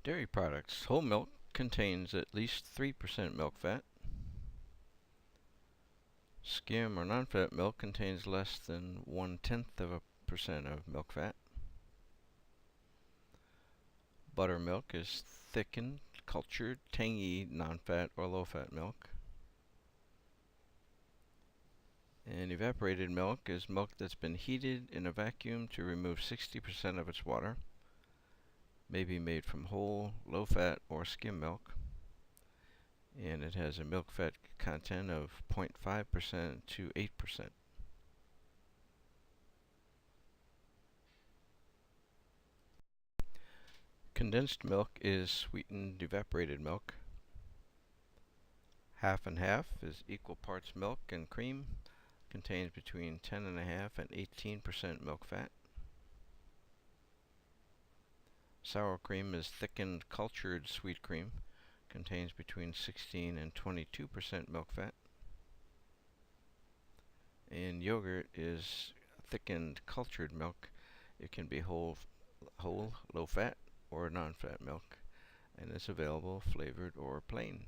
Dairy products. Whole milk contains at least 3% milk fat. Skim or non-fat milk contains less than 1/10% of milk fat. Buttermilk is thickened, cultured, tangy, non-fat or low-fat milk. And evaporated milk is milk that's been heated in a vacuum to remove 60% of its water. May be made from whole, low-fat, or skim milk. And it has a milk fat content of 0.5% to 8%. Condensed milk is sweetened evaporated milk. Half and half is equal parts milk and cream. Contains between 10.5% and 18% milk fat. Sour cream is thickened cultured sweet cream. Contains between 16 and 22% milk fat. And yogurt is thickened cultured milk. It can be whole, low fat, or non-fat milk, and it's available flavored or plain.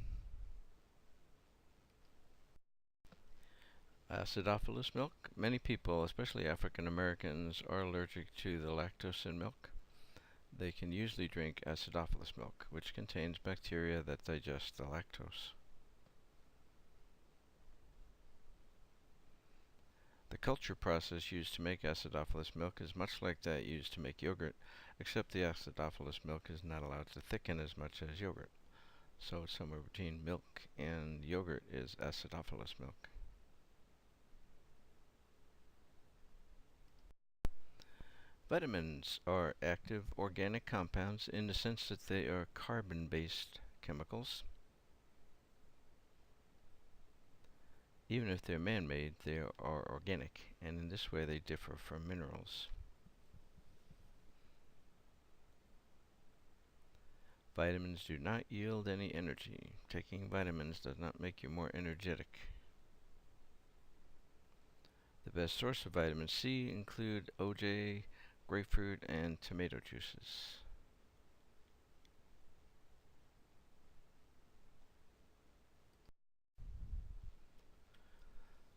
Acidophilus milk. Many people, especially African Americans, are allergic to the lactose in milk. They can usually drink acidophilus milk, which contains bacteria that digest the lactose. The culture process used to make acidophilus milk is much like that used to make yogurt, except the acidophilus milk is not allowed to thicken as much as yogurt. So somewhere between milk and yogurt is acidophilus milk. Vitamins are active organic compounds in the sense that they are carbon-based chemicals. Even if they're man-made, they are organic, and in this way they differ from minerals. Vitamins do not yield any energy. Taking vitamins does not make you more energetic. The best source of vitamin C include OJ, grapefruit, and tomato juices.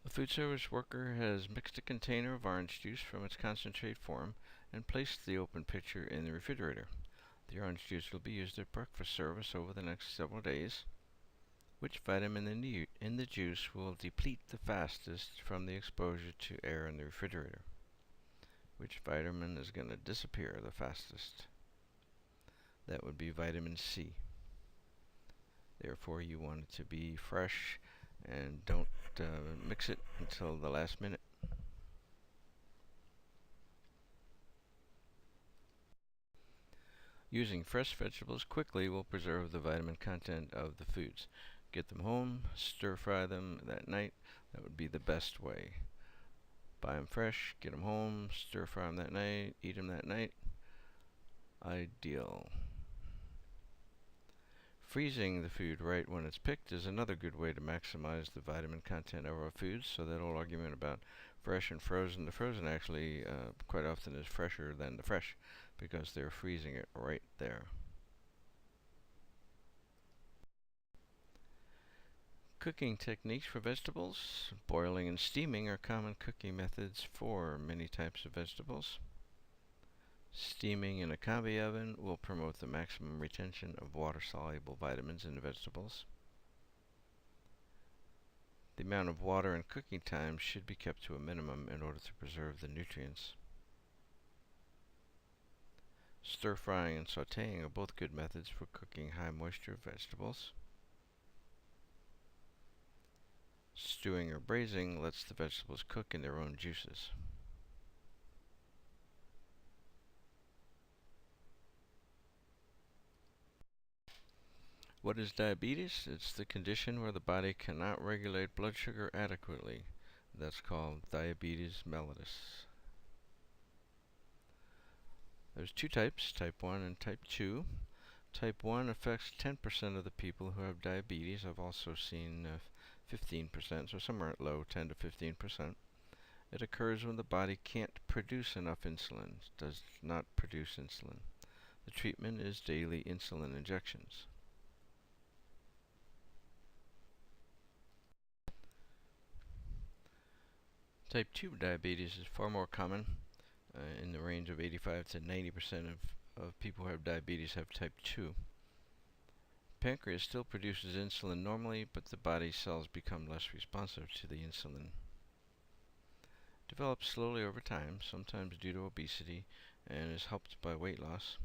A food service worker has mixed a container of orange juice from its concentrate form and placed the open pitcher in the refrigerator. The orange juice will be used at breakfast service over the next several days. Which vitamin in the juice will deplete the fastest from the exposure to air in the refrigerator? Which vitamin is going to disappear the fastest? That would be vitamin C. Therefore, you want it to be fresh and don't mix it until the last minute. Using fresh vegetables quickly will preserve the vitamin content of the foods. Get them home, stir fry them that night. That would be the best way. Buy them fresh, get them home, stir fry them that night, eat them that night. Ideal. Freezing the food right when it's picked is another good way to maximize the vitamin content of our foods. So that old argument about fresh and frozen, the frozen actually quite often is fresher than the fresh because they're freezing it right there. Cooking techniques for vegetables. Boiling and steaming are common cooking methods for many types of vegetables. Steaming in a combi oven will promote the maximum retention of water-soluble vitamins in the vegetables. The amount of water and cooking time should be kept to a minimum in order to preserve the nutrients. Stir-frying and sautéing are both good methods for cooking high-moisture vegetables. Stewing or braising lets the vegetables cook in their own juices. What is diabetes? It's the condition where the body cannot regulate blood sugar adequately. That's called diabetes mellitus. There's two types, type 1 and type 2. Type 1 affects 10% of the people who have diabetes. I've also seen 15%, so somewhere at low, 10 to 15%. It occurs when the body can't produce enough insulin, does not produce insulin. The treatment is daily insulin injections. Type 2 diabetes is far more common. In the range of 85 to 90% of people who have diabetes have type 2. Pancreas still produces insulin normally, but the body cells become less responsive to the insulin. Develops slowly over time, sometimes due to obesity, and is helped by weight loss.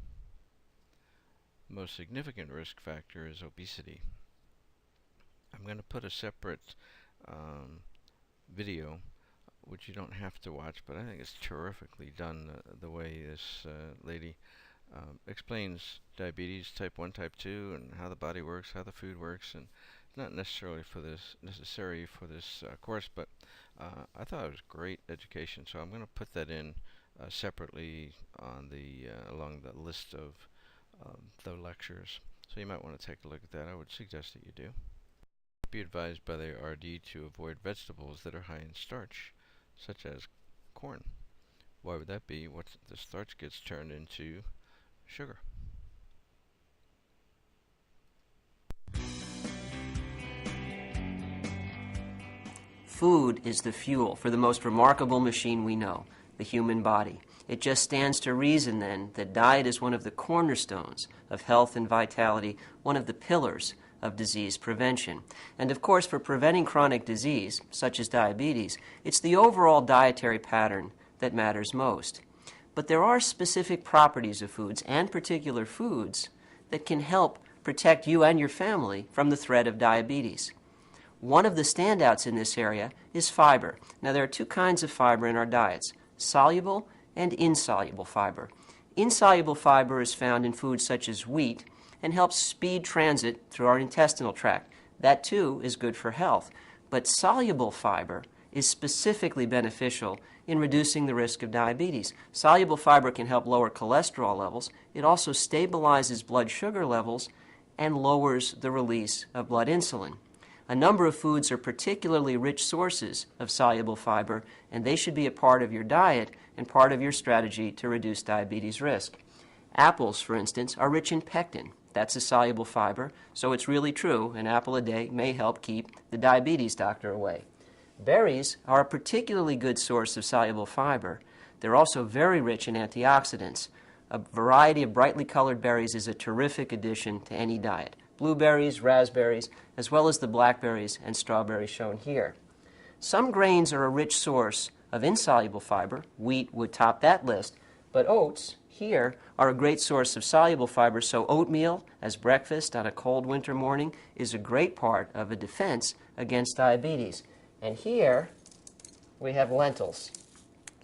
The most significant risk factor is obesity. I'm going to put a separate video, which you don't have to watch, but I think it's terrifically done the way this lady explains diabetes type 1, type 2, and how the body works, how the food works, and not necessarily necessary for this course, but I thought it was great education, so I'm going to put that in separately on the along the list of the lectures. So you might want to take a look at that. I would suggest that you do. Be advised by the RD to avoid vegetables that are high in starch, such as corn. Why would that be? What the starch gets turned into sugar. Food is the fuel for the most remarkable machine we know, the human body. It just stands to reason, then, that diet is one of the cornerstones of health and vitality, one of the pillars of disease prevention. And of course, for preventing chronic disease, such as diabetes, it's the overall dietary pattern that matters most. But there are specific properties of foods, and particular foods, that can help protect you and your family from the threat of diabetes. One of the standouts in this area is fiber. Now, there are two kinds of fiber in our diets, soluble and insoluble fiber. Insoluble fiber is found in foods such as wheat and helps speed transit through our intestinal tract. That, too, is good for health. But soluble fiber is specifically beneficial in reducing the risk of diabetes. Soluble fiber can help lower cholesterol levels. It also stabilizes blood sugar levels and lowers the release of blood insulin. A number of foods are particularly rich sources of soluble fiber, and they should be a part of your diet and part of your strategy to reduce diabetes risk. Apples, for instance, are rich in pectin. That's a soluble fiber, so it's really true, an apple a day may help keep the diabetes doctor away. Berries are a particularly good source of soluble fiber. They're also very rich in antioxidants. A variety of brightly colored berries is a terrific addition to any diet. Blueberries, raspberries, as well as the blackberries and strawberries shown here. Some grains are a rich source of insoluble fiber. Wheat would top that list, but oats here are a great source of soluble fiber, so oatmeal as breakfast on a cold winter morning is a great part of a defense against diabetes. And here we have lentils.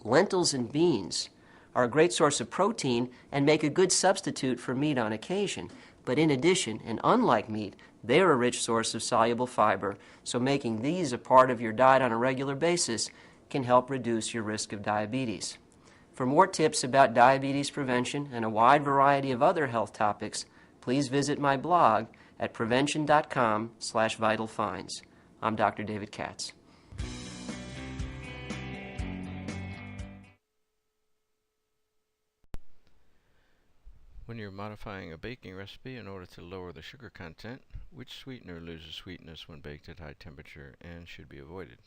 Lentils and beans are a great source of protein and make a good substitute for meat on occasion. But in addition, and unlike meat, they're a rich source of soluble fiber, so making these a part of your diet on a regular basis can help reduce your risk of diabetes. For more tips about diabetes prevention and a wide variety of other health topics, please visit my blog at prevention.com/vitalfinds. I'm Dr. David Katz. When you're modifying a baking recipe in order to lower the sugar content, which sweetener loses sweetness when baked at high temperature and should be avoided?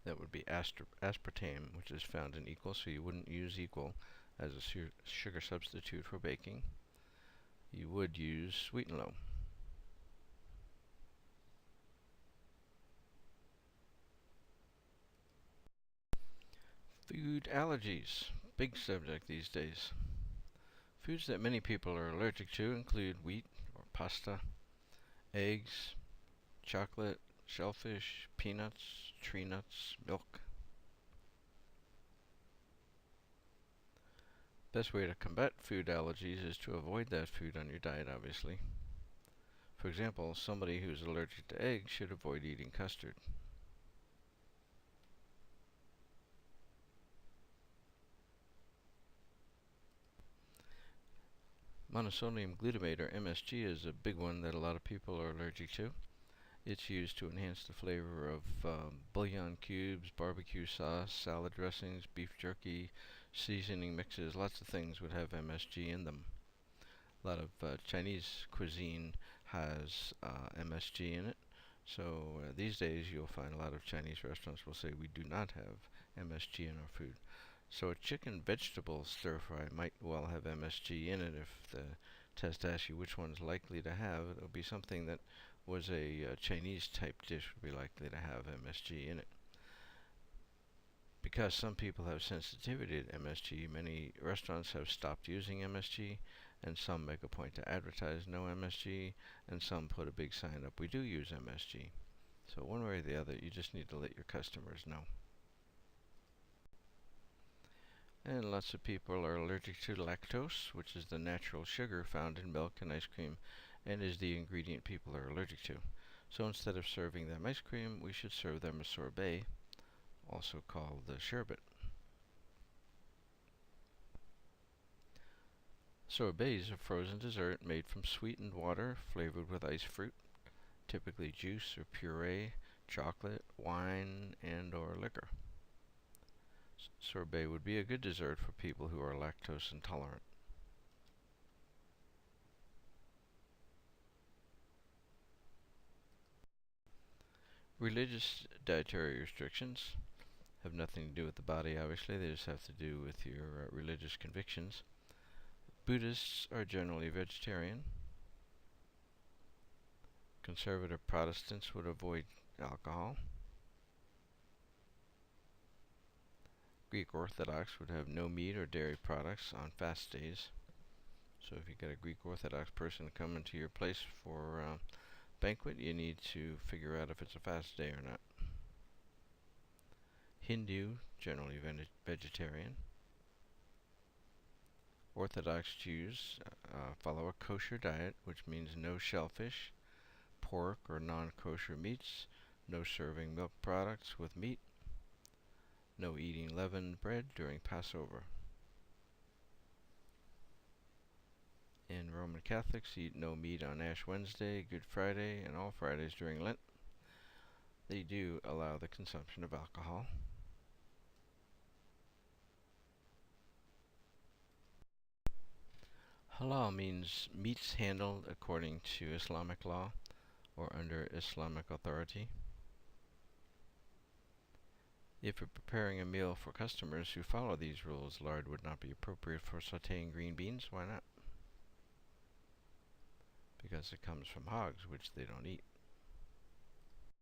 That would be aspartame, which is found in equal, so you wouldn't use equal as a sugar substitute for baking. You would use sweet and low. Food allergies, big subject these days. Foods that many people are allergic to include wheat or pasta, eggs, chocolate, shellfish, peanuts, tree nuts, milk. Best way to combat food allergies is to avoid that food on your diet, obviously. For example, somebody who's allergic to eggs should avoid eating custard. Monosodium glutamate, or MSG, is a big one that a lot of people are allergic to. It's used to enhance the flavor of bouillon cubes, barbecue sauce, salad dressings, beef jerky, seasoning mixes, lots of things would have MSG in them. A lot of Chinese cuisine has MSG in it. So these days you'll find a lot of Chinese restaurants will say we do not have MSG in our food. So a chicken vegetable stir fry might well have MSG in it. If the test asks you which one's likely to have, it'll be something that was a Chinese type dish would be likely to have MSG in it. Because some people have sensitivity to MSG, many restaurants have stopped using MSG, and some make a point to advertise no MSG, and some put a big sign up, we do use MSG. So one way or the other, you just need to let your customers know. And lots of people are allergic to lactose, which is the natural sugar found in milk and ice cream, and is the ingredient people are allergic to. So instead of serving them ice cream, we should serve them a sorbet, also called the sherbet. Sorbet is a frozen dessert made from sweetened water flavored with ice fruit, typically juice or puree, chocolate, wine, and or liquor. Sorbet would be a good dessert for people who are lactose intolerant. Religious dietary restrictions have nothing to do with the body, obviously. They just have to do with your religious convictions. Buddhists are generally vegetarian. Conservative Protestants would avoid alcohol. Greek Orthodox would have no meat or dairy products on fast days. So if you get a Greek Orthodox person coming to your place for a banquet, you need to figure out if it's a fast day or not. Hindu, generally vegetarian. Orthodox Jews follow a kosher diet, which means no shellfish, pork or non-kosher meats, no serving milk products with meat, no eating leavened bread during Passover. And Roman Catholics eat no meat on Ash Wednesday, Good Friday, and all Fridays during Lent. They do allow the consumption of alcohol. Halal means meats handled according to Islamic law or under Islamic authority. If you're preparing a meal for customers who follow these rules, lard would not be appropriate for sauteing green beans. Why not? Because it comes from hogs, which they don't eat.